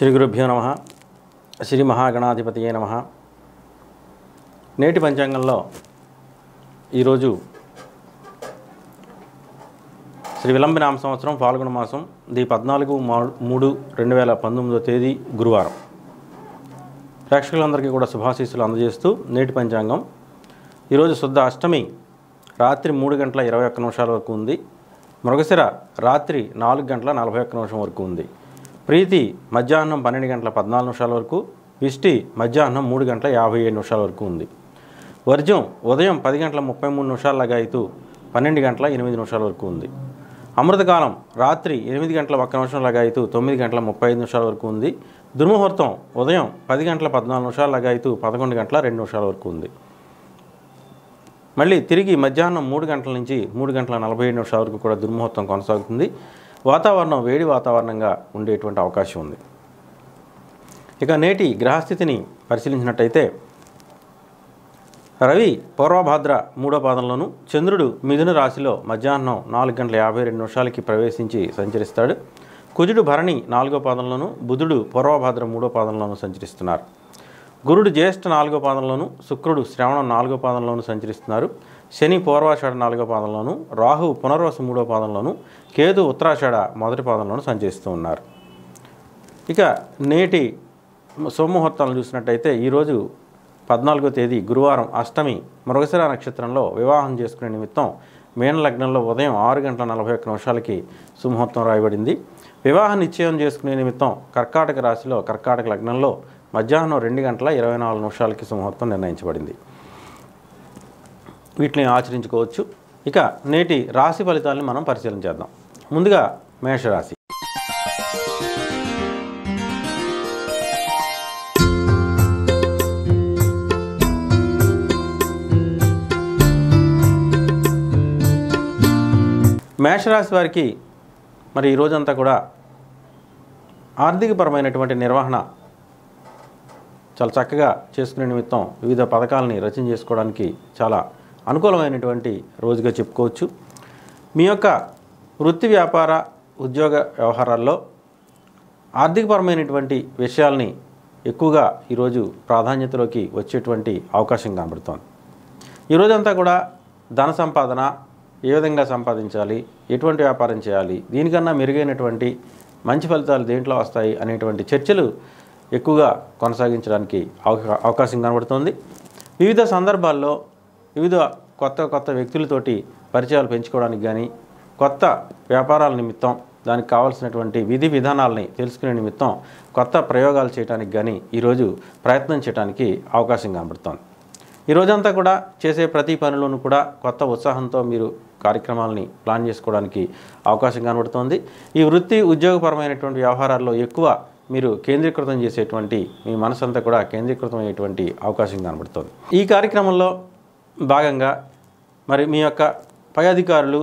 శ్రీ గురుభ్యో నమః. శ్రీ మహాగణాధిపతియే నమః. నేటి పంచాంగంలో ఈరోజు శ్రీ విలంబినామ సంవత్సరం ఫాల్గుణ మాసం 14/3/2019 తేదీ గురువారం. ప్రేక్షకులందరికీ కూడా శుభాశీస్సులు అందజేస్తూ నేటి పంచాంగం ఈరోజు శుద్ధ అష్టమి రాత్రి 3:21 వరకు ఉంది. మృగశిర రాత్రి 4:41 వరకు ఉంది. ప్రీతి మధ్యాహ్నం 12:14 వరకు, విష్టి మధ్యాహ్నం 3:57 వరకు ఉంది. వర్జం ఉదయం 10:33 లగాయితూ 12:08 వరకు ఉంది. అమృతకాలం రాత్రి 8:01 లగాయితూ 9:35 వరకు ఉంది. దుర్ముహూర్తం ఉదయం 10:14 లగాయితూ 11:02 వరకు ఉంది. మళ్ళీ తిరిగి మధ్యాహ్నం 3 గంటల నుంచి 3:47 వరకు కూడా దుర్ముహూర్తం కొనసాగుతుంది. వాతావరణం వేడి వాతావరణంగా ఉండేటువంటి అవకాశం ఉంది. ఇక నేటి గ్రహస్థితిని పరిశీలించినట్టయితే రవి పూర్వభాద్ర 3వ పాదంలోను, చంద్రుడు మిథున రాశిలో మధ్యాహ్నం 4:52 ప్రవేశించి సంచరిస్తాడు. కుజుడు భరణి 4వ పాదంలోను, బుధుడు పూర్వభాద్ర 3వ పాదంలోను సంచరిస్తున్నారు. గురుడు జ్యేష్ఠ 4వ పాదంలోను, శుక్రుడు శ్రవణం 4వ పాదంలోను సంచరిస్తున్నారు. శని పూర్వాషాఢ 4వ పాదంలోను, రాహు పునర్వసు 3వ పాదంలోను, కేతు ఉత్తరాషాఢ 1వ పాదంలోను సంచరిస్తూ ఉన్నారు. ఇక నేటి శుభముహూర్తాలను చూసినట్టయితే ఈరోజు 14వ తేదీ గురువారం అష్టమి మృగశిర నక్షత్రంలో వివాహం చేసుకునే నిమిత్తం మీన లగ్నంలో ఉదయం 6:41 సుముహూర్తం రాయబడింది. వివాహ నిశ్చయం చేసుకునే నిమిత్తం కర్కాటక రాశిలో కర్కాటక లగ్నంలో మధ్యాహ్నం 2:24 సుముహూర్తం నిర్ణయించబడింది. వీటిని ఆచరించుకోవచ్చు. ఇక నేటి రాశి ఫలితాలను మనం పరిశీలన చేద్దాం. ముందుగా మేషరాశి. మేషరాశి వారికి మరి ఈరోజంతా కూడా ఆర్థికపరమైనటువంటి నిర్వహణ చాలా చక్కగా చేసుకునే నిమిత్తం వివిధ పథకాలని రచన చేసుకోవడానికి చాలా అనుకూలమైనటువంటి రోజుగా చెప్పుకోవచ్చు. మీ యొక్క వృత్తి వ్యాపార ఉద్యోగ వ్యవహారాల్లో ఆర్థికపరమైనటువంటి విషయాల్ని ఎక్కువగా ఈరోజు ప్రాధాన్యతలోకి వచ్చేటువంటి అవకాశం కనబడుతోంది. ఈరోజంతా కూడా ధన సంపాదన ఏ విధంగా సంపాదించాలి, ఎటువంటి వ్యాపారం చేయాలి, దీనికన్నా మెరుగైనటువంటి మంచి ఫలితాలు దేంట్లో వస్తాయి అనేటువంటి చర్చలు ఎక్కువగా కొనసాగించడానికి అవకాశం కనబడుతోంది. వివిధ సందర్భాల్లో వివిధ కొత్త వ్యక్తులతోటి పరిచయాలు పెంచుకోవడానికి కానీ, కొత్త వ్యాపారాల నిమిత్తం దానికి కావాల్సినటువంటి విధి విధానాలని తెలుసుకునే నిమిత్తం కొత్త ప్రయోగాలు చేయడానికి కానీ ఈరోజు ప్రయత్నం చేయడానికి అవకాశం కనబడుతోంది. ఈరోజంతా కూడా చేసే ప్రతి పనిలోనూ కూడా కొత్త ఉత్సాహంతో మీరు కార్యక్రమాలని ప్లాన్ చేసుకోవడానికి అవకాశం కనబడుతోంది. ఈ వృత్తి ఉద్యోగపరమైనటువంటి వ్యవహారాల్లో ఎక్కువ మీరు కేంద్రీకృతం చేసేటువంటి మీ మనసంతా కూడా కేంద్రీకృతం అయ్యేటువంటి అవకాశం కనబడుతుంది. ఈ కార్యక్రమంలో భాగంగా మరి మీ యొక్క పై అధికారులు,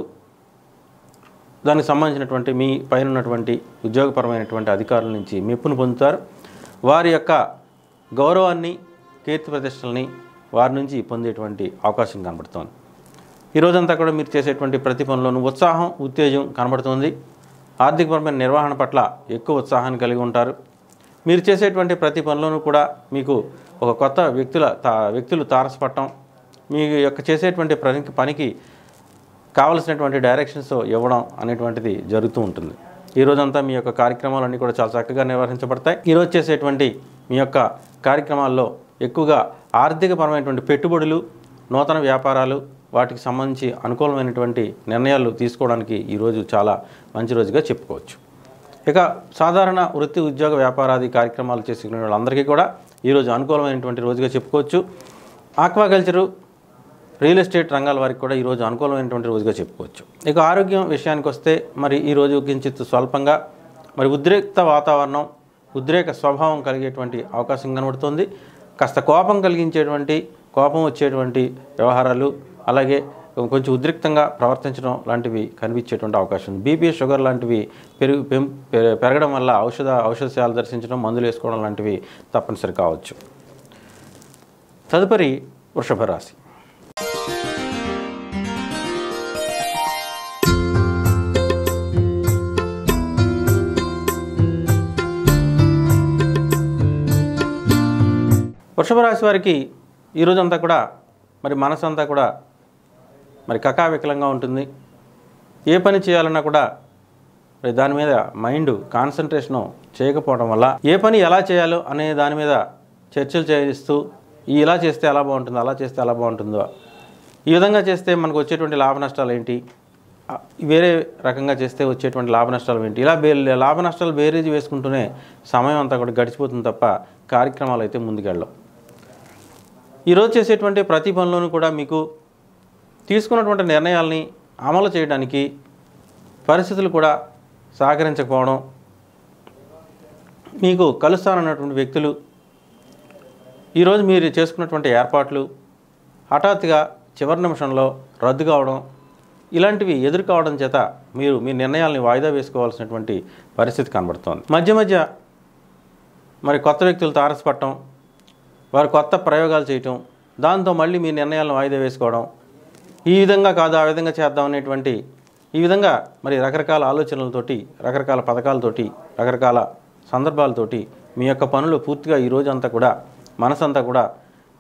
దానికి సంబంధించినటువంటి మీ పైన ఉన్నటువంటి ఉద్యోగపరమైనటువంటి అధికారుల నుంచి మెప్పును పొందుతారు. వారి యొక్క గౌరవాన్ని, కీర్తి ప్రతిష్టలని వారి నుంచి పొందేటువంటి అవకాశం కనబడుతోంది. ఈరోజంతా కూడా మీరు చేసేటువంటి ప్రతి పనిలోనూ ఉత్సాహం, ఉత్తేజం కనబడుతుంది. ఆర్థికపరమైన నిర్వహణ పట్ల ఎక్కువ ఉత్సాహాన్ని కలిగి ఉంటారు. మీరు చేసేటువంటి ప్రతి పనిలోనూ కూడా మీకు ఒక కొత్త వ్యక్తులు తారసపడటం, మీ యొక్క చేసేటువంటి పనికి కావలసినటువంటి డైరెక్షన్స్ ఇవ్వడం అనేటువంటిది జరుగుతూ ఉంటుంది. ఈరోజంతా మీ యొక్క కార్యక్రమాలన్నీ కూడా చాలా చక్కగా నిర్వహించబడతాయి. ఈరోజు చేసేటువంటి మీ యొక్క కార్యక్రమాల్లో ఎక్కువగా ఆర్థికపరమైనటువంటి పెట్టుబడులు, నూతన వ్యాపారాలు, వాటికి సంబంధించి అనుకూలమైనటువంటి నిర్ణయాలు తీసుకోవడానికి ఈరోజు చాలా మంచి రోజుగా చెప్పుకోవచ్చు. ఇక సాధారణ వృత్తి ఉద్యోగ వ్యాపారాది కార్యక్రమాలు చేసుకునే వాళ్ళందరికీ కూడా ఈరోజు అనుకూలమైనటువంటి రోజుగా చెప్పుకోవచ్చు. ఆక్వాకల్చరు, రియల్ ఎస్టేట్ రంగాల వారికి కూడా ఈరోజు అనుకూలమైనటువంటి రోజుగా చెప్పుకోవచ్చు. ఇక ఆరోగ్యం విషయానికి వస్తే మరి ఈరోజు కించిత్ స్వల్పంగా మరి ఉద్రేక్త వాతావరణం, ఉద్రేక స్వభావం కలిగేటువంటి అవకాశం కనబడుతుంది. కాస్త కోపం వచ్చేటువంటి వ్యవహారాలు, అలాగే కొంచెం ఉద్రిక్తంగా ప్రవర్తించడం లాంటివి కనిపించేటువంటి అవకాశం ఉంది. బీపీ, షుగర్ లాంటివి పెరగడం వల్ల ఔషధాలు దర్శించడం, మందులు వేసుకోవడం లాంటివి తప్పనిసరి కావచ్చు. తదుపరి వృషభ రాశి. వృషభ రాశి వారికి ఈరోజంతా కూడా మరి మనసు అంతా కూడా మరి కకావికలంగా ఉంటుంది. ఏ పని చేయాలన్నా కూడా మరి దాని మీద మైండ్ కాన్సన్ట్రేషను చేయకపోవడం వల్ల ఏ పని ఎలా చేయాలో అనే దాని మీద చర్చలు చేయిస్తూ ఇలా చేస్తే ఎలా బాగుంటుందో, అలా చేస్తే ఎలా బాగుంటుందో, ఈ విధంగా చేస్తే మనకు వచ్చేటువంటి లాభ నష్టాలు ఏంటి, వేరే రకంగా చేస్తే వచ్చేటువంటి లాభ నష్టాలు ఏంటి, ఇలా లాభ నష్టాలు బేరీజ్ వేసుకుంటూనే సమయం అంతా కూడా గడిచిపోతుంది తప్ప కార్యక్రమాలు అయితే ముందుకెళ్ళవు. ఈరోజు చేసేటువంటి ప్రతి పనిలోనూ కూడా మీకు తీసుకున్నటువంటి నిర్ణయాల్ని అమలు చేయడానికి పరిస్థితులు కూడా సహకరించకపోవడం, మీకు కలుస్తానన్నటువంటి వ్యక్తులు ఈరోజు మీరు చేసుకున్నటువంటి ఏర్పాట్లు హఠాత్తుగా చివరి నిమిషంలో రద్దు కావడం, ఇలాంటివి ఎదుర్కోవడం చేత మీరు మీ నిర్ణయాల్ని వాయిదా వేసుకోవాల్సినటువంటి పరిస్థితి కనబడుతోంది. మధ్య మధ్య మరి కొత్త వ్యక్తులు తారసపడటం, వారు కొత్త ప్రయోగాలు చేయటం, దాంతో మళ్ళీ మీ నిర్ణయాలను వాయిదా వేసుకోవడం, ఈ విధంగా కాదు ఆ విధంగా చేద్దాం అనేటువంటి ఈ విధంగా మరి రకరకాల ఆలోచనలతోటి, రకరకాల పథకాలతోటి, రకరకాల సందర్భాలతోటి మీ యొక్క పనులు పూర్తిగా ఈరోజు అంతా కూడా మనసంతా కూడా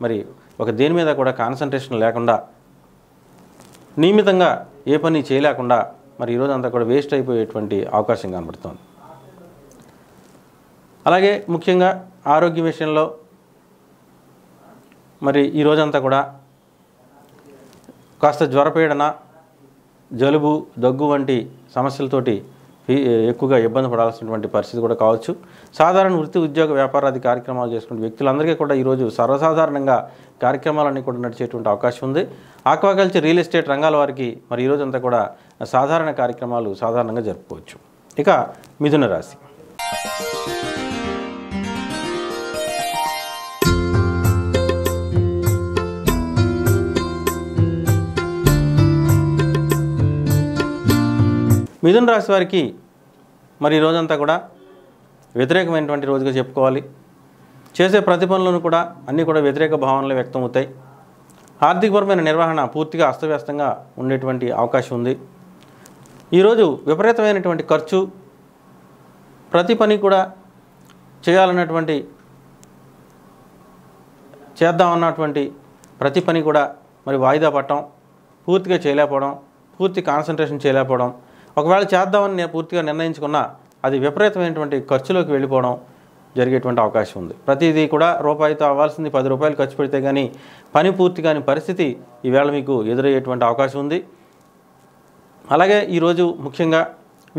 మరి ఒక దేని మీద కూడా కాన్సన్ట్రేషన్ లేకుండా, నియమితంగా ఏ పని చేయలేకుండా మరి ఈరోజు అంతా కూడా వేస్ట్ అయిపోయేటువంటి అవకాశం కనబడుతుంది. అలాగే ముఖ్యంగా ఆరోగ్య విషయంలో మరి ఈరోజంతా కూడా కాస్త జ్వరపీడన, జలుబు, దగ్గు వంటి సమస్యలతోటి ఎక్కువగా ఇబ్బంది పడాల్సినటువంటి పరిస్థితి కూడా కావచ్చు. సాధారణ వృత్తి, ఉద్యోగ, వ్యాపారాది కార్యక్రమాలు చేసుకునే వ్యక్తులందరికీ కూడా ఈరోజు సర్వసాధారణంగా కార్యక్రమాలన్నీ కూడా నడిచేటువంటి అవకాశం ఉంది. ఆక్వాకల్చర్, రియల్ ఎస్టేట్ రంగాల వారికి మరి ఈరోజంతా కూడా సాధారణ కార్యక్రమాలు సాధారణంగా జరుపుకోవచ్చు. ఇక మిథున రాశి. మిథున రాశి వారికి మరి ఈరోజంతా కూడా వ్యతిరేకమైనటువంటి రోజుగా చెప్పుకోవాలి. చేసే ప్రతి పనులను కూడా అన్నీ కూడా వ్యతిరేక భావనలు వ్యక్తం అవుతాయి. ఆర్థికపరమైన నిర్వహణ పూర్తిగా అస్తవ్యస్తంగా ఉండేటువంటి అవకాశం ఉంది. ఈరోజు విపరీతమైనటువంటి ఖర్చు, ప్రతి పని కూడా చేద్దామన్నటువంటి ప్రతి పని కూడా మరి వాయిదా పడటం, పూర్తిగా చేయలేకపోవడం, పూర్తి కాన్సన్ట్రేషన్ చేయలేకపోవడం, ఒకవేళ చేద్దామని పూర్తిగా నిర్ణయించుకున్నా అది విపరీతమైనటువంటి ఖర్చులోకి వెళ్ళిపోవడం జరిగేటువంటి అవకాశం ఉంది. ప్రతిదీ కూడా రూపాయితో అవ్వాల్సింది 10 రూపాయలు ఖర్చు పెడితే కానీ పని పూర్తి కాని పరిస్థితి ఈవేళ మీకు ఎదురయ్యేటువంటి అవకాశం ఉంది. అలాగే ఈరోజు ముఖ్యంగా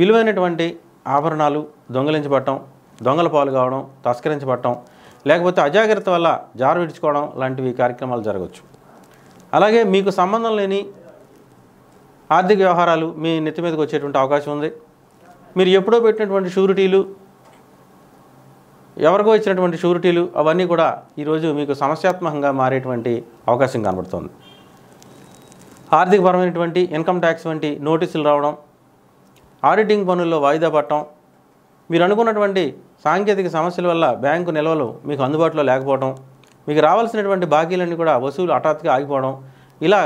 విలువైనటువంటి ఆభరణాలు దొంగిలించబడటం, దొంగల పాలు కావడం, తస్కరించబడటం, లేకపోతే అజాగ్రత్త వల్ల జారు విడుచుకోవడం లాంటివి కార్యక్రమాలు జరగవచ్చు. అలాగే మీకు సంబంధం లేని ఆర్థిక వ్యవహారాలు మీ నెత్తి మీదకి వచ్చేటువంటి అవకాశం ఉంది. మీరు ఎప్పుడో పెట్టినటువంటి షూరిటీలు, ఎవరికో ఇచ్చినటువంటి షూరిటీలు అవన్నీ కూడా ఈరోజు మీకు సమస్యాత్మకంగా మారేటువంటి అవకాశం కనబడుతుంది. ఆర్థికపరమైనటువంటి ఇన్కమ్ ట్యాక్స్ వంటి నోటీసులు రావడం, ఆడిటింగ్ పనుల్లో వాయిదా పడటం, మీరు అనుకున్నటువంటి సాంకేతిక సమస్యల వల్ల బ్యాంకు నిల్వలు మీకు అందుబాటులో లేకపోవడం, మీకు రావాల్సినటువంటి బాకీలన్నీ కూడా వసూలు హఠాత్తుగా ఆగిపోవడం, ఇలా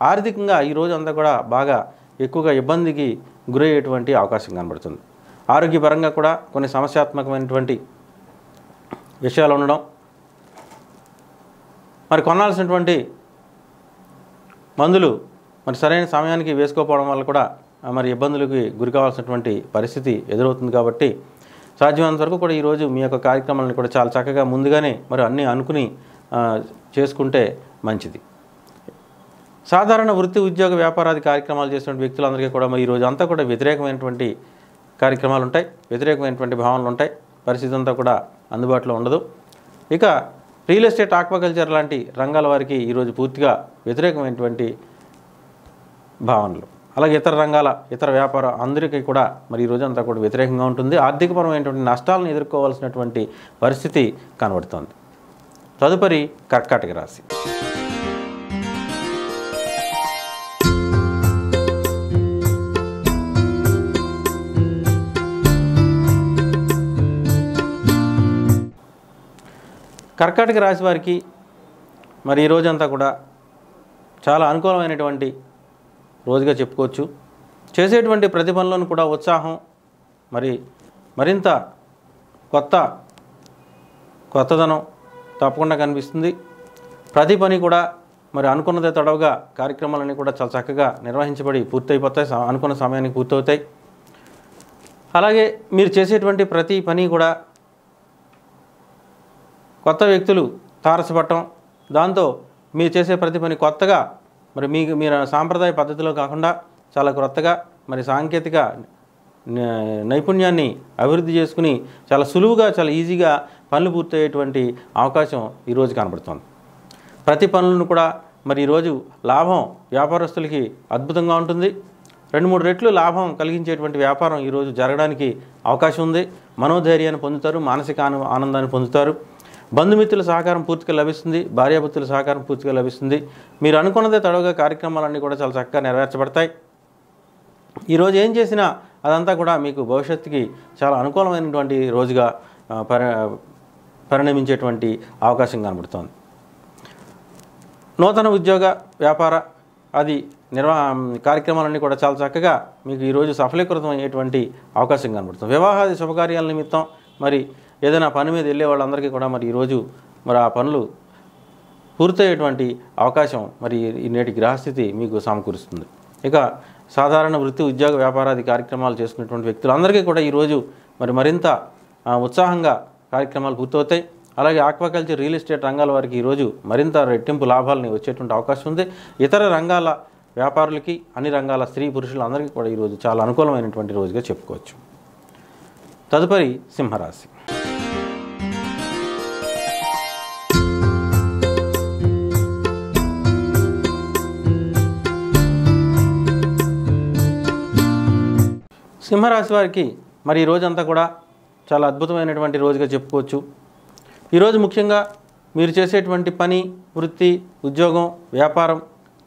ఆర్థికంగా ఈరోజు అంతా కూడా బాగా ఎక్కువగా ఇబ్బందికి గురయ్యేటువంటి అవకాశం కనబడుతుంది. ఆరోగ్యపరంగా కూడా కొన్ని సమస్యాత్మకమైనటువంటి విషయాలు ఉండడం, మరి కొనాల్సినటువంటి మందులు మరి సరైన సమయానికి వేసుకోకపోవడం వల్ల కూడా మరి ఇబ్బందులకి గురి కావాల్సినటువంటి పరిస్థితి ఎదురవుతుంది. కాబట్టి సాధ్యమైనంత వరకు కూడా ఈరోజు మీ యొక్క కార్యక్రమాలను కూడా చాలా చక్కగా ముందుగానే మరి అన్నీ అనుకుని చేసుకుంటే మంచిది. సాధారణ వృత్తి, ఉద్యోగ, వ్యాపారాది కార్యక్రమాలు చేస్తున్న వ్యక్తులందరికీ కూడా మరి ఈరోజు అంతా కూడా వ్యతిరేకమైనటువంటి కార్యక్రమాలు ఉంటాయి, వ్యతిరేకమైనటువంటి భావనలు ఉంటాయి. పరిస్థితి అంతా కూడా అందుబాటులో ఉండదు. ఇక రియల్ ఎస్టేట్, ఆక్వాకల్చర్ లాంటి రంగాల వారికి ఈరోజు పూర్తిగా వ్యతిరేకమైనటువంటి భావనలు, అలాగే ఇతర రంగాల, ఇతర వ్యాపార అందరికీ కూడా మరి ఈరోజు అంతా కూడా వ్యతిరేకంగా ఉంటుంది. ఆర్థికపరమైనటువంటి నష్టాలను ఎదుర్కోవాల్సినటువంటి పరిస్థితి కనబడుతోంది. తదుపరి కర్కాటక రాశి. కర్కాటక రాశి వారికి మరి ఈ రోజంతా కూడా చాలా అనుకూలమైనటువంటి రోజుగా చెప్పుకోవచ్చు. చేసేటువంటి ప్రతి పనులను కూడా ఉత్సాహం, మరింత కొత్తదనం, తప్పకుండా కనిపిస్తుంది. ప్రతి పని కూడా మరి అనుకున్నదే తడవుగా కార్యక్రమాలన్నీ కూడా చాలా చక్కగా నిర్వహించబడి పూర్తయిపోతాయి, అనుకున్న సమయానికి పూర్తవుతాయి. అలాగే మీరు చేసేటువంటి ప్రతి పని కూడా కొత్త వ్యక్తులు తారసపడటం, దాంతో మీరు చేసే ప్రతి పని కొత్తగా మరి మీరు సాంప్రదాయ పద్ధతిలో కాకుండా చాలా క్రొత్తగా మరి సాంకేతిక నైపుణ్యాన్ని అభివృద్ధి చేసుకుని చాలా సులువుగా చాలా ఈజీగా పనులు పూర్తయ్యేటువంటి అవకాశం ఈరోజు కనబడుతుంది. ప్రతి పనులను కూడా మరి ఈరోజు లాభం వ్యాపారస్తులకి అద్భుతంగా ఉంటుంది. 2-3 రెట్లు లాభం కలిగించేటువంటి వ్యాపారం ఈరోజు జరగడానికి అవకాశం ఉంది. మనోధైర్యాన్ని పొందుతారు, మానసిక ఆనందాన్ని పొందుతారు. బంధుమిత్రుల సహకారం పూర్తిగా లభిస్తుంది, భార్యాభర్తల సహకారం పూర్తిగా లభిస్తుంది. మీరు అనుకున్నదే తడవుగా కార్యక్రమాలన్నీ కూడా చాలా చక్కగా నెరవేర్చబడతాయి. ఈరోజు ఏం చేసినా అదంతా కూడా మీకు భవిష్యత్తుకి చాలా అనుకూలమైనటువంటి రోజుగా పరిణమించేటువంటి అవకాశం కనబడుతోంది. నూతన ఉద్యోగ వ్యాపార అది కార్యక్రమాలన్నీ కూడా చాలా చక్కగా మీకు ఈరోజు సఫలీకృతం అయ్యేటువంటి అవకాశం కనబడుతుంది. వివాహాది శుభకార్యాల నిమిత్తం మరి ఏదైనా పని మీద వెళ్ళే వాళ్ళందరికీ కూడా మరి ఈరోజు మరి ఆ పనులు పూర్తయ్యేటువంటి అవకాశం మరి ఈ నేటి గ్రహస్థితి మీకు సమకూరుస్తుంది. ఇక సాధారణ వృత్తి ఉద్యోగ వ్యాపారాది కార్యక్రమాలు చేసుకునేటువంటి వ్యక్తులందరికీ కూడా ఈరోజు మరింత ఉత్సాహంగా కార్యక్రమాలు పూర్తవుతాయి. అలాగే ఆక్వాకల్చర్, రియల్ ఎస్టేట్ రంగాల వారికి ఈరోజు మరింత రెట్టింపు లాభాలని వచ్చేటువంటి అవకాశం ఉంది. ఇతర రంగాల వ్యాపారులకి, అన్ని రంగాల స్త్రీ పురుషులందరికీ కూడా ఈరోజు చాలా అనుకూలమైనటువంటి రోజుగా చెప్పుకోవచ్చు. తదుపరి సింహరాశి. సింహరాశి వారికి మరి ఈ రోజంతా కూడా చాలా అద్భుతమైనటువంటి రోజుగా చెప్పుకోవచ్చు. ఈరోజు ముఖ్యంగా మీరు చేసేటువంటి పని, వృత్తి, ఉద్యోగం, వ్యాపారం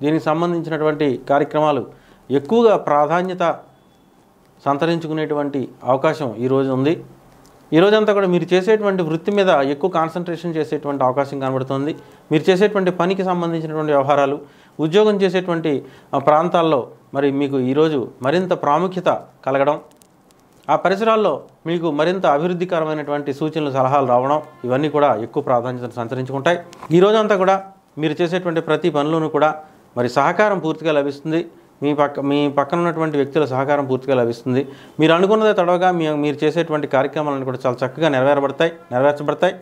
దీనికి సంబంధించినటువంటి కార్యక్రమాలు ఎక్కువగా ప్రాధాన్యత సంతరించుకునేటువంటి అవకాశం ఈరోజు ఉంది. ఈరోజంతా కూడా మీరు చేసేటువంటి వృత్తి మీద ఎక్కువ కాన్సన్ట్రేషన్ చేసేటువంటి అవకాశం కనబడుతుంది. మీరు చేసేటువంటి పనికి సంబంధించినటువంటి వ్యవహారాలు, ఉద్యోగం చేసేటువంటి ప్రాంతాల్లో మరి మీకు ఈరోజు మరింత ప్రాముఖ్యత కలగడం, ఆ పరిసరాల్లో మీకు మరింత అభివృద్ధికరమైనటువంటి సూచనలు, సలహాలు రావడం ఇవన్నీ కూడా ఎక్కువ ప్రాధాన్యతను సంతరించుకుంటాయి. ఈ రోజంతా కూడా మీరు చేసేటువంటి ప్రతి పనులను కూడా మరి సహకారం పూర్తిగా లభిస్తుంది. మీ పక్కన ఉన్నటువంటి వ్యక్తుల సహకారం పూర్తిగా లభిస్తుంది. మీరు అనుకున్నదే తడవగా మీరు చేసేటువంటి కార్యక్రమాలను కూడా చాలా చక్కగా నెరవేర్చబడతాయి.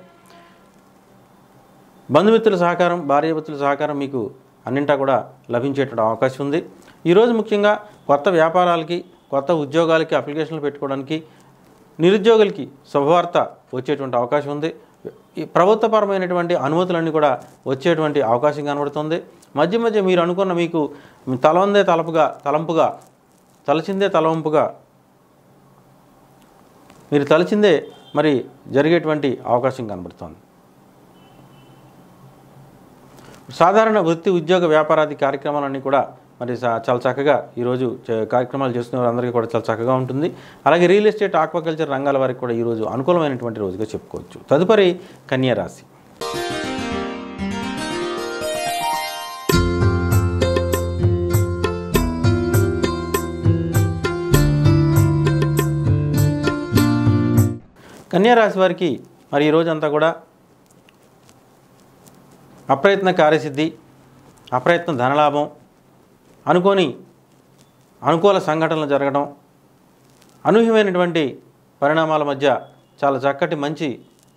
బంధుమిత్రుల సహకారం, భార్యాభర్తల సహకారం మీకు అన్నింటా కూడా లభించేటువంటి అవకాశం ఉంది. ఈరోజు ముఖ్యంగా కొత్త వ్యాపారాలకి, కొత్త ఉద్యోగాలకి అప్లికేషన్లు పెట్టుకోవడానికి నిరుద్యోగులకి శుభవార్త వచ్చేటువంటి అవకాశం ఉంది. ఈ ప్రభుత్వపరమైనటువంటి అనుమతులన్నీ కూడా వచ్చేటువంటి అవకాశం కనబడుతుంది. మధ్య మధ్య మీరు అనుకున్న మీకు తలచిందే తలవంపుగా మీరు తలచిందే మరి జరిగేటువంటి అవకాశం కనబడుతుంది. సాధారణ వృత్తి, ఉద్యోగ, వ్యాపారాది కార్యక్రమాలన్నీ కూడా మరి చాలా చక్కగా ఈరోజు కార్యక్రమాలు చేస్తున్న వారందరికీ కూడా చాలా చక్కగా ఉంటుంది. అలాగే రియల్ ఎస్టేట్, ఆక్వాకల్చర్ రంగాల వారికి కూడా ఈరోజు అనుకూలమైనటువంటి రోజుగా చెప్పుకోవచ్చు. తదుపరి కన్యా రాశి. కన్యా రాశి వారికి మరి ఈరోజంతా కూడా అప్రయత్న కార్యసిద్ధి, అప్రయత్న ధనలాభం, అనుకూల సంఘటనలు జరగడం, అనూహ్యమైనటువంటి పరిణామాల మధ్య చాలా చక్కటి మంచి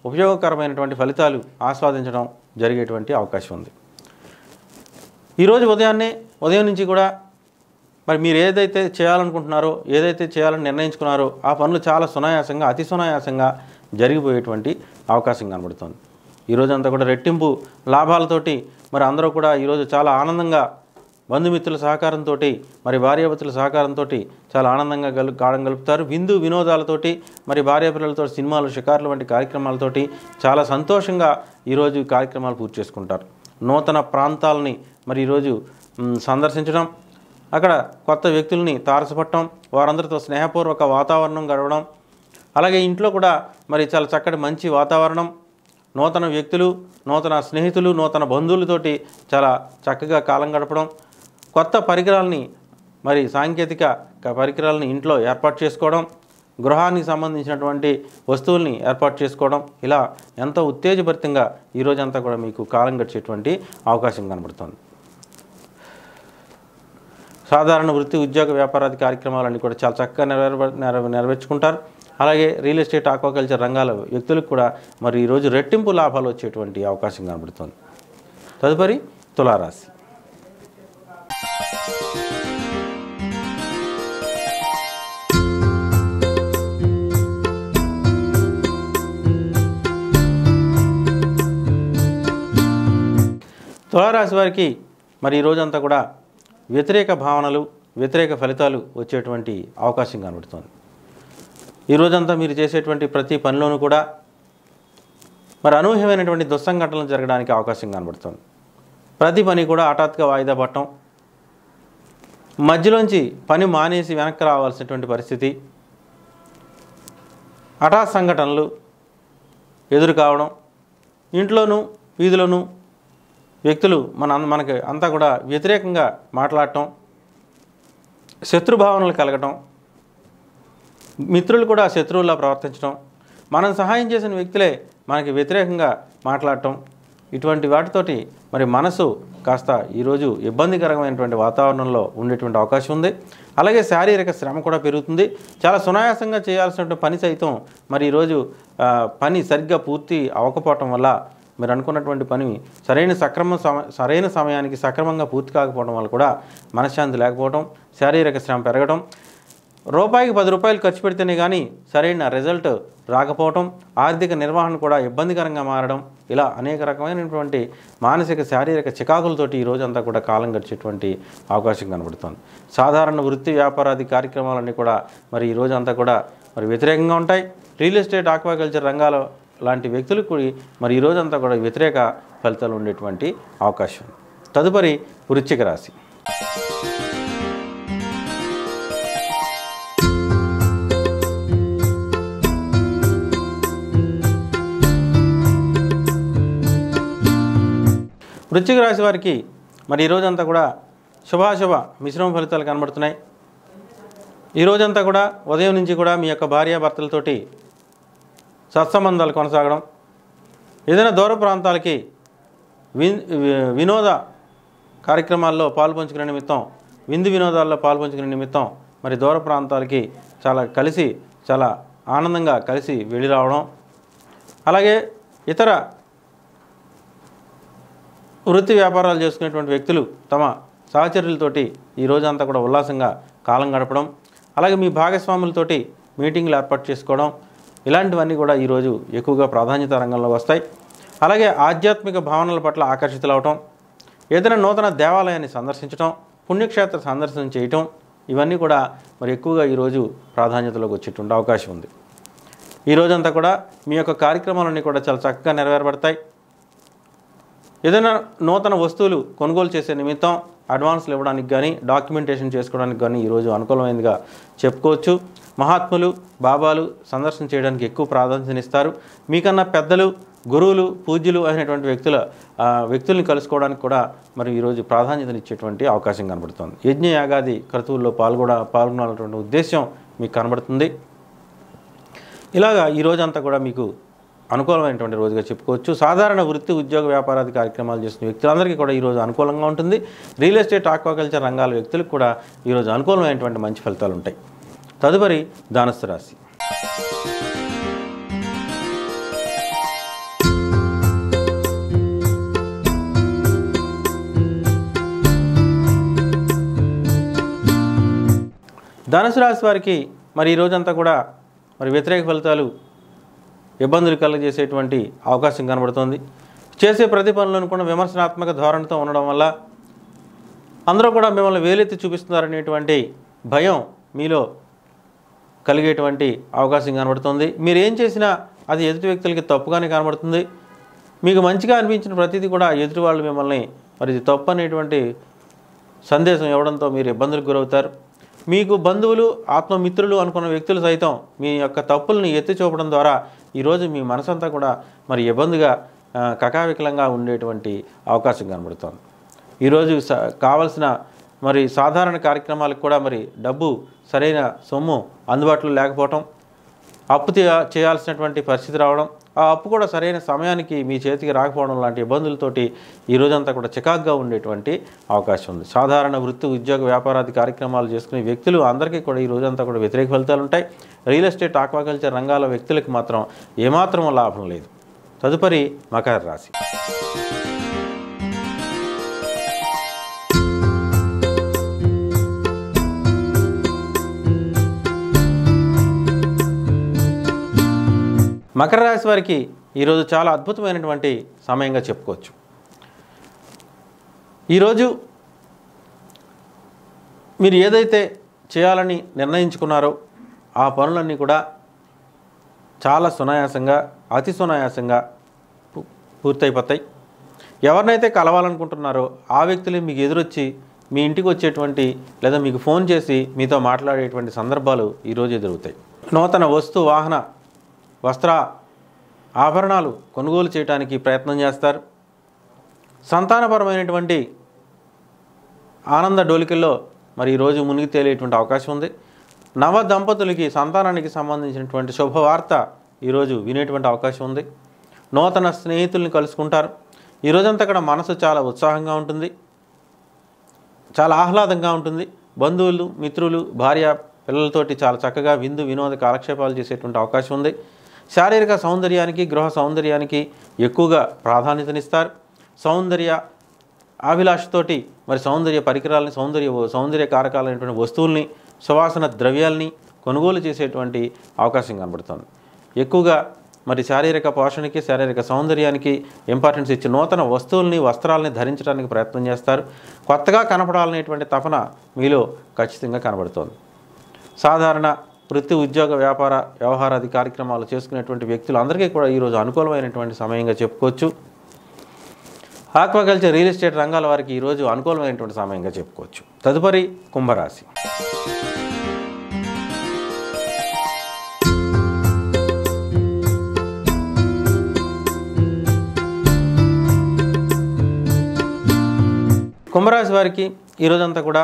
ఉపయోగకరమైనటువంటి ఫలితాలు ఆస్వాదించడం జరిగేటువంటి అవకాశం ఉంది. ఈరోజు ఉదయం నుంచి కూడా మరి మీరు ఏదైతే చేయాలనుకుంటున్నారో, ఏదైతే చేయాలని నిర్ణయించుకున్నారో ఆ పనులు చాలా సునాయాసంగా, అతి సునాయాసంగా జరిగిపోయేటువంటి అవకాశం కనబడుతుంది. ఈరోజంతా కూడా రెట్టింపు లాభాలతోటి మరి అందరూ కూడా ఈరోజు చాలా ఆనందంగా బంధుమిత్రుల సహకారంతో, మరి భార్యాభర్తల సహకారంతో చాలా ఆనందంగా కాలం గలుపుతారు. విందు వినోదాలతోటి మరి భార్యాపిల్లలతో సినిమాలు, షికార్లు వంటి కార్యక్రమాలతోటి చాలా సంతోషంగా ఈరోజు కార్యక్రమాలు పూర్తి చేసుకుంటారు. నూతన ప్రాంతాలని మరి ఈరోజు సందర్శించడం, అక్కడ కొత్త వ్యక్తుల్ని తారసపట్టడం, వారందరితో స్నేహపూర్వక వాతావరణం గడవడం, అలాగే ఇంట్లో కూడా మరి చాలా చక్కటి మంచి వాతావరణం, నూతన వ్యక్తులు, నూతన స్నేహితులు, నూతన బంధువులతోటి చాలా చక్కగా కాలం గడపడం, కొత్త పరికరాలని మరి సాంకేతిక పరికరాలని ఇంట్లో ఏర్పాటు చేసుకోవడం, గృహానికి సంబంధించినటువంటి వస్తువుల్ని ఏర్పాటు చేసుకోవడం, ఇలా ఎంతో ఉత్తేజభరితంగా ఈరోజంతా కూడా మీకు కాలం గడిచేటువంటి అవకాశం కనబడుతుంది. సాధారణ వృత్తి, ఉద్యోగ, వ్యాపారాది కార్యక్రమాలన్నీ కూడా చాలా చక్కగా నెరవేర్చుకుంటారు. అలాగే రియల్ ఎస్టేట్, ఆక్వాకల్చర్ రంగాల వ్యక్తులకు కూడా మరి ఈరోజు రెట్టింపు లాభాలు వచ్చేటువంటి అవకాశం కనబడుతుంది. తదుపరి తులారాశి. తులారాశి వారికి మరి ఈరోజంతా కూడా వ్యతిరేక భావనలు, వ్యతిరేక ఫలితాలు వచ్చేటువంటి అవకాశం కనబడుతుంది. ఈరోజంతా మీరు చేసేటువంటి ప్రతి పనిలోనూ కూడా మరి అనూహ్యమైనటువంటి దుస్సంఘటనలు జరగడానికి అవకాశం కనబడుతుంది. ప్రతి పని కూడా హఠాత్తుగా వాయిదా పడటం, మధ్యలోంచి పని మానేసి వెనక్కి రావాల్సినటువంటి పరిస్థితి, హఠాత్ సంఘటనలు ఎదురు కావడం, ఇంట్లోనూ వీధిలోనూ వ్యక్తులు మనకి అంతా కూడా వ్యతిరేకంగా మాట్లాడటం, శత్రుభావనలు కలగటం, మిత్రులు కూడా శత్రువులా ప్రవర్తించడం, మనం సహాయం చేసిన వ్యక్తులే మనకి వ్యతిరేకంగా మాట్లాడటం, ఇటువంటి వాటితోటి మరి మనసు కాస్త ఈరోజు ఇబ్బందికరమైనటువంటి వాతావరణంలో ఉండేటువంటి అవకాశం ఉంది. అలాగే శారీరక శ్రమ కూడా పెరుగుతుంది. చాలా సునాయాసంగా చేయాల్సినటువంటి పని సైతం మరి ఈరోజు పని సరిగ్గా పూర్తి అవ్వకపోవటం వల్ల, మీరు అనుకున్నటువంటి పని సరైన సమయానికి సక్రమంగా పూర్తి కాకపోవడం వల్ల కూడా మనశ్శాంతి లేకపోవడం, శారీరక శ్రమ పెరగడం, రూపాయికి 10 రూపాయలు ఖర్చు పెడితేనే కానీ సరైన రిజల్ట్ రాకపోవడం, ఆర్థిక నిర్వహణ కూడా ఇబ్బందికరంగా మారడం, ఇలా అనేక రకమైనటువంటి మానసిక శారీరక చికాకులతోటి ఈరోజంతా కూడా కాలం గడిచేటువంటి అవకాశం కనబడుతుంది. సాధారణ వృత్తి, వ్యాపారాది కార్యక్రమాలన్నీ కూడా మరి ఈరోజంతా కూడా మరి వ్యతిరేకంగా ఉంటాయి. రియల్ ఎస్టేట్, ఆక్వాకల్చర్ రంగాల లాంటి వ్యక్తులకు మరి ఈరోజంతా కూడా వ్యతిరేక ఫలితాలు ఉండేటువంటి అవకాశం. తదుపరి వృశ్చిక రాశి. వృశ్చిక రాశి వారికి మరి ఈరోజంతా కూడా శుభాశుభ మిశ్రమ ఫలితాలు కనబడుతున్నాయి. ఈరోజంతా కూడా ఉదయం నుంచి కూడా మీ యొక్క భార్యాభర్తలతోటి సత్సంబంధాలు కొనసాగడం, ఏదైనా దూర ప్రాంతాలకి వినోద కార్యక్రమాల్లో పాల్పంచుకునే నిమిత్తం, విందు వినోదాల్లో పాల్పంచుకునే నిమిత్తం మరి దూర ప్రాంతాలకి చాలా ఆనందంగా కలిసి వెళ్ళి రావడం, అలాగే ఇతర వృత్తి వ్యాపారాలు చేసుకునేటువంటి వ్యక్తులు తమ సహచరులతోటి ఈ రోజంతా కూడా ఉల్లాసంగా కాలం గడపడం, అలాగే మీ భాగస్వాములతోటి మీటింగ్లు ఏర్పాటు చేసుకోవడం, ఇలాంటివన్నీ కూడా ఈరోజు ఎక్కువగా ప్రాధాన్యత రంగంలో వస్తాయి. అలాగే ఆధ్యాత్మిక భావనల పట్ల ఆకర్షితులవటం, ఏదైనా నూతన దేవాలయాన్ని సందర్శించడం, పుణ్యక్షేత్ర సందర్శన చేయటం, ఇవన్నీ కూడా మరి ఎక్కువగా ఈరోజు ప్రాధాన్యతలోకి వచ్చేటువంటి అవకాశం ఉంది. ఈ రోజంతా కూడా మీ యొక్క కార్యక్రమాలన్నీ కూడా చాలా చక్కగా నెరవేరబడతాయి. ఏదైనా నూతన వస్తువులు కొనుగోలు చేసే నిమిత్తం అడ్వాన్స్లు ఇవ్వడానికి కానీ, డాక్యుమెంటేషన్ చేసుకోవడానికి కానీ ఈరోజు అనుకూలమైనదిగా చెప్పుకోవచ్చు. మహాత్ములు, బాబాలు సందర్శన చేయడానికి ఎక్కువ ప్రాధాన్యతనిస్తారు. మీకన్నా పెద్దలు, గురువులు, పూజ్యులు అయినటువంటి వ్యక్తుల్ని కలుసుకోవడానికి కూడా మరి ఈరోజు ప్రాధాన్యతనిచ్చేటువంటి అవకాశం కనబడుతుంది. యజ్ఞ యాగాది క్రతువుల్లో పాల్గొనాలన్నటువంటి ఉద్దేశం మీకు కనబడుతుంది. ఇలాగా ఈరోజంతా కూడా మీకు అనుకూలమైనటువంటి రోజుగా చెప్పుకోవచ్చు. సాధారణ వృత్తి, ఉద్యోగ, వ్యాపారాది కార్యక్రమాలు చేస్తున్న వ్యక్తులందరికీ కూడా ఈరోజు అనుకూలంగా ఉంటుంది. రియల్ ఎస్టేట్, ఆక్వాకల్చర్ రంగాల వ్యక్తులకు కూడా ఈరోజు అనుకూలమైనటువంటి మంచి ఫలితాలు ఉంటాయి. తదుపరి ధనుస్సు రాశి. ధనుసు రాశి వారికి మరి ఈరోజంతా కూడా మరి వ్యతిరేక ఫలితాలు, ఇబ్బందులు కలుగజేసేటువంటి అవకాశం కనబడుతుంది. చేసే ప్రతి పనులను కూడా విమర్శనాత్మక ధోరణితో ఉండడం వల్ల అందరూ కూడా మిమ్మల్ని వేలెత్తి చూపిస్తున్నారనేటువంటి భయం మీలో కలిగేటువంటి అవకాశం కనబడుతుంది. మీరు ఏం చేసినా అది ఎదుటి వ్యక్తులకి తప్పుగానే కనబడుతుంది. మీకు మంచిగా అనిపించిన ప్రతిదీ కూడా ఎదుటి వాళ్ళు మిమ్మల్ని మరి ఇది తప్పు అనేటువంటి సందేశం ఇవ్వడంతో మీరు ఇబ్బందులకు గురవుతారు. మీకు బంధువులు, ఆత్మమిత్రులు అనుకున్న వ్యక్తులు సైతం మీ యొక్క తప్పుల్ని ఎత్తి చూపడం ద్వారా ఈరోజు మీ మనసంతా కూడా మరి ఇబ్బందిగా, కకావికలంగా ఉండేటువంటి అవకాశం కనబడుతుంది. ఈరోజు కావలసిన మరి సాధారణ కార్యక్రమాలకు కూడా మరి డబ్బు, సరైన సొమ్ము అందుబాటులో లేకపోవటం, అప్పు చేయాల్సినటువంటి పరిస్థితి రావడం, ఆ అప్పు కూడా సరైన సమయానికి మీ చేతికి రాకపోవడం లాంటి ఇబ్బందులతోటి ఈ రోజంతా కూడా చికాకుగా ఉండేటువంటి అవకాశం ఉంది. సాధారణ వృత్తి, ఉద్యోగ, వ్యాపారాది కార్యక్రమాలు చేసుకునే వ్యక్తులు అందరికీ కూడా ఈ రోజంతా కూడా వ్యతిరేక ఫలితాలు ఉంటాయి. రియల్ ఎస్టేట్, ఆక్వాకల్చర్ రంగాల వ్యక్తులకి మాత్రం ఏమాత్రం లాభం లేదు. తదుపరి మకర రాశి. మకర రాశి వారికి ఈరోజు చాలా అద్భుతమైనటువంటి సమయంగా చెప్పుకోవచ్చు. ఈరోజు మీరు ఏదైతే చేయాలని నిర్ణయించుకున్నారో ఆ పనులన్నీ కూడా చాలా సునాయాసంగా, అతి సునాయాసంగా పూర్తయిపోతాయి. ఎవరినైతే కలవాలనుకుంటున్నారో ఆ వ్యక్తులే మీకు ఎదురొచ్చి మీ ఇంటికి వచ్చేటువంటి లేదా మీకు ఫోన్ చేసి మీతో మాట్లాడేటువంటి సందర్భాలు ఈరోజు ఎదురవుతాయి. నూతన వస్తు, వాహన, వస్త్ర, ఆభరణాలు కొనుగోలు చేయడానికి ప్రయత్నం చేస్తారు. సంతానపరమైనటువంటి ఆనంద డోలికల్లో మరి ఈరోజు మునిగి తేలేటువంటి అవకాశం ఉంది. నవ దంపతులకి సంతానానికి సంబంధించినటువంటి శుభవార్త ఈరోజు వినేటువంటి అవకాశం ఉంది. నూతన స్నేహితుల్ని కలుసుకుంటారు. ఈరోజంతా కూడా మనసు చాలా ఉత్సాహంగా ఉంటుంది, చాలా ఆహ్లాదంగా ఉంటుంది. బంధువులు, మిత్రులు, భార్య, పిల్లలతోటి చాలా చక్కగా విందు వినోద కాలక్షేపాలు చేసేటువంటి అవకాశం ఉంది. శారీరక సౌందర్యానికి, గృహ సౌందర్యానికి ఎక్కువగా ప్రాధాన్యతనిస్తారు. సౌందర్య అభిలాషతోటి మరి సౌందర్య పరికరాలని, సౌందర్య కారకాలైనటువంటి వస్తువుల్ని, సువాసన ద్రవ్యాల్ని కొనుగోలు చేసేటువంటి అవకాశం కనబడుతుంది. ఎక్కువగా మరి శారీరక పోషణకి, శారీరక సౌందర్యానికి ఇంపార్టెన్స్ ఇచ్చి నూతన వస్తువుల్ని, వస్త్రాలని ధరించడానికి ప్రయత్నం చేస్తారు. కొత్తగా కనపడాలనేటువంటి తపన మీలో ఖచ్చితంగా కనబడుతోంది. సాధారణ వృత్తి, ఉద్యోగ, వ్యాపార, వ్యవహారాది కార్యక్రమాలు చేసుకునేటువంటి వ్యక్తులందరికీ కూడా ఈరోజు అనుకూలమైనటువంటి సమయంగా చెప్పుకోవచ్చు. ఆక్వాకల్చర్, రియల్ ఎస్టేట్ రంగాల వారికి ఈరోజు అనుకూలమైనటువంటి సమయంగా చెప్పుకోవచ్చు. తదుపరి కుంభరాశి. కుంభరాశి వారికి ఈరోజంతా కూడా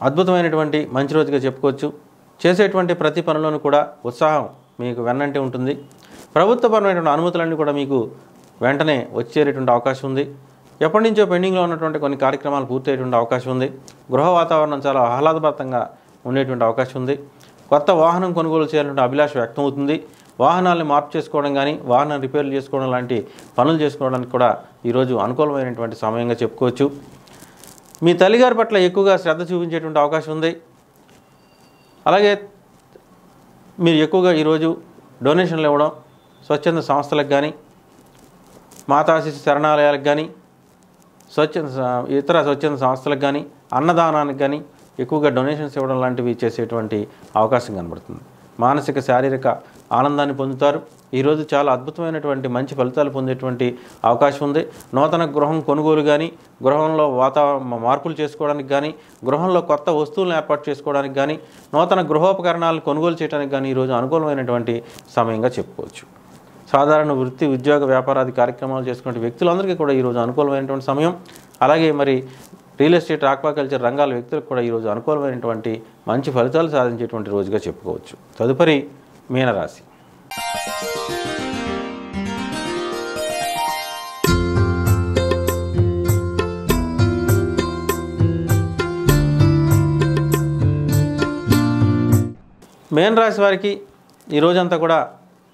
అద్భుతమైనటువంటి మంచి రోజుగా చెప్పుకోవచ్చు. చేసేటువంటి ప్రతి పనులను కూడా ఉత్సాహం మీకు వెన్నంటే ఉంటుంది. ప్రభుత్వపరమైనటువంటి అనుమతులన్నీ కూడా మీకు వెంటనే వచ్చేటువంటి అవకాశం ఉంది. ఎప్పటి నుంచో పెండింగ్లో ఉన్నటువంటి కొన్ని కార్యక్రమాలు పూర్తయ్యేటువంటి అవకాశం ఉంది. గృహ వాతావరణం చాలా ఆహ్లాదభరితంగా ఉండేటువంటి అవకాశం ఉంది. కొత్త వాహనం కొనుగోలు చేయాలంటే అభిలాష వ్యక్తం అవుతుంది. వాహనాలను మార్పు చేసుకోవడం కానీ, వాహనం రిపేర్లు చేసుకోవడం లాంటి పనులు చేసుకోవడానికి కూడా ఈరోజు అనుకూలమైనటువంటి సమయంగా చెప్పుకోవచ్చు. మీ తల్లిగారి పట్ల ఎక్కువగా శ్రద్ధ చూపించేటువంటి అవకాశం ఉంది. అలాగే మీరు ఎక్కువగా ఈరోజు డొనేషన్లు ఇవ్వడం, స్వచ్ఛంద సంస్థలకు కానీ, మాతా శిశు శరణాలయాలకు కానీ, ఇతర స్వచ్ఛంద సంస్థలకు కానీ, అన్నదానానికి కానీ ఎక్కువగా డొనేషన్స్ ఇవ్వడం లాంటివి చేసేటువంటి అవకాశం కనబడుతుంది. మానసిక, శారీరక ఆనందాన్ని పొందుతారు. ఈరోజు చాలా అద్భుతమైనటువంటి మంచి ఫలితాలు పొందేటువంటి అవకాశం ఉంది. నూతన గృహం కొనుగోలు కానీ, గృహంలో మార్పులు చేసుకోవడానికి కానీ, గృహంలో కొత్త వస్తువులను ఏర్పాటు చేసుకోవడానికి కానీ, నూతన గృహోపకరణాలను కొనుగోలు చేయడానికి కానీ ఈరోజు అనుకూలమైనటువంటి సమయంగా చెప్పుకోవచ్చు. సాధారణ వృత్తి, ఉద్యోగ, వ్యాపారాది కార్యక్రమాలు చేసుకునే వ్యక్తులందరికీ కూడా ఈరోజు అనుకూలమైనటువంటి సమయం. అలాగే మరి రియల్ ఎస్టేట్, ఆక్వాకల్చర్ రంగాల వ్యక్తులకు కూడా ఈరోజు అనుకూలమైనటువంటి మంచి ఫలితాలు సాధించేటువంటి రోజుగా చెప్పుకోవచ్చు. తదుపరి మీనరాశి. మీనరాశి వారికి ఈ రోజంతా కూడా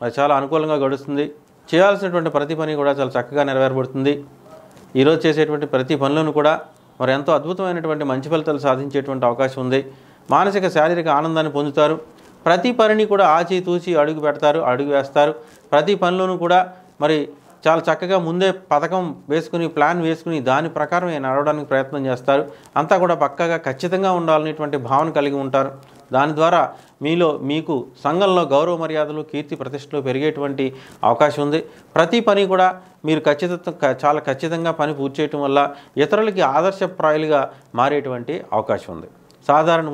మరి చాలా అనుకూలంగా గడుస్తుంది. చేయాల్సినటువంటి ప్రతి పని కూడా చాలా చక్కగా నెరవేరబడుతుంది. ఈరోజు చేసేటువంటి ప్రతి పనులను కూడా మరి ఎంతో అద్భుతమైనటువంటి మంచి ఫలితాలు సాధించేటువంటి అవకాశం ఉంది. మానసిక, శారీరక ఆనందాన్ని పొందుతారు. ప్రతి పనిని కూడా ఆచితూచి అడుగు పెడతారు, అడుగు వేస్తారు. ప్రతి పనిలోనూ కూడా మరి చాలా చక్కగా ముందే పథకం వేసుకుని, ప్లాన్ వేసుకుని దాని ప్రకారం నడవడానికి ప్రయత్నం చేస్తారు. అంతా కూడా పక్కాగా ఖచ్చితంగా ఉండాలనేటువంటి భావన కలిగి ఉంటారు. దాని ద్వారా మీకు సంఘంలో గౌరవ మర్యాదలు, కీర్తి ప్రతిష్టలు పెరిగేటువంటి అవకాశం ఉంది. ప్రతి పని కూడా మీరు చాలా ఖచ్చితంగా పని పూర్తి చేయటం వల్ల ఇతరులకి ఆదర్శప్రాయాలుగా మారేటువంటి అవకాశం ఉంది. సాధారణ